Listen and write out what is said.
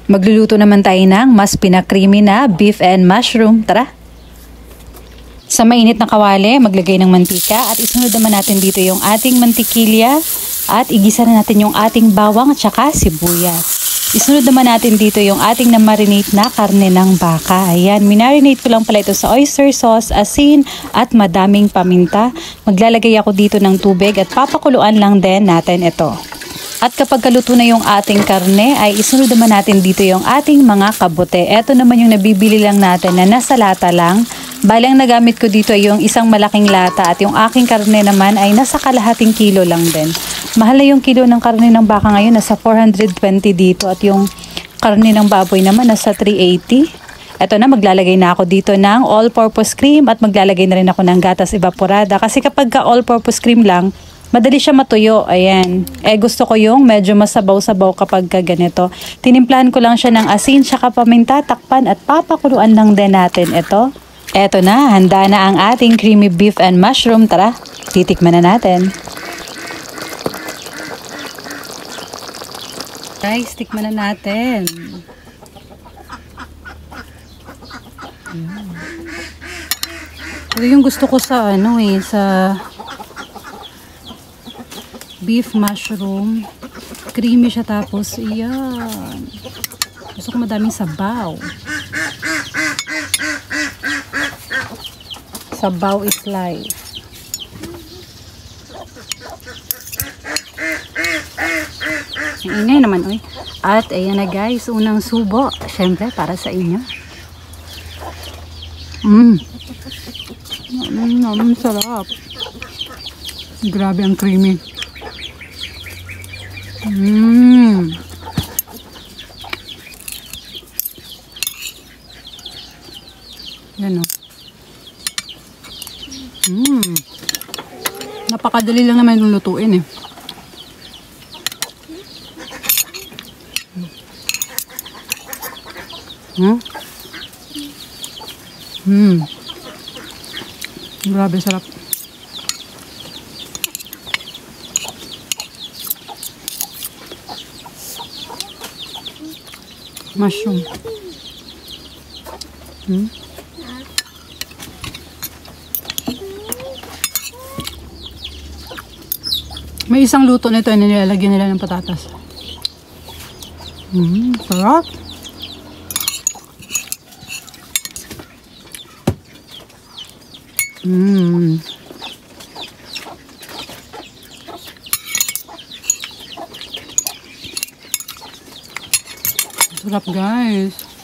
Magluluto naman tayo ng mas pinakreamy na beef and mushroom. Tara! Sa mainit na kawali, maglagay ng mantika at isunod naman natin dito yung ating mantikilya at igisa na natin yung ating bawang at saka sibuyas. Isunod naman natin dito yung ating na-marinate na karne ng baka. Ayan, minarinate ko lang pala ito sa oyster sauce, asin at madaming paminta. Maglalagay ako dito ng tubig at papakuluan lang din natin ito. At kapag kaluto na yung ating karne, ay isunod naman natin dito yung ating mga kabute. Ito naman yung nabibili lang natin na nasa lata lang. Bali ang nagamit ko dito ay yung isang malaking lata at yung aking karne naman ay nasa kalahating kilo lang din. Mahal na yung kilo ng karne ng baka ngayon, nasa 420 dito at yung karne ng baboy naman nasa 380. Ito na, maglalagay na ako dito ng all-purpose cream at maglalagay na rin ako ng gatas evaporada. Kasi kapag ka all-purpose cream lang, madali siya matuyo. Ayan. Gusto ko yung medyo masabaw-sabaw kapag ganito. Tinimplahan ko lang siya ng asin, saka paminta, takpan at papakuluan lang din natin ito. Eto na, handa na ang ating creamy beef and mushroom. Tara, titikman na natin. Guys, tikman na natin. Ito yung gusto ko sa sa beef mushroom. Creamy siya tapos, iyan. Gusto ko madaming sabaw. Sabaw is life. Ingay naman, oy. At ayan na guys, unang subo. Siyempre, para sa inyo. Sarap. Grabe ang creamy. Yan o. Napakadali lang naman yung lutuin eh. Grabe sarap. Mushroom. May isang luto nito na nilalagyan nila ng patatas. Sarap. Sarap guys.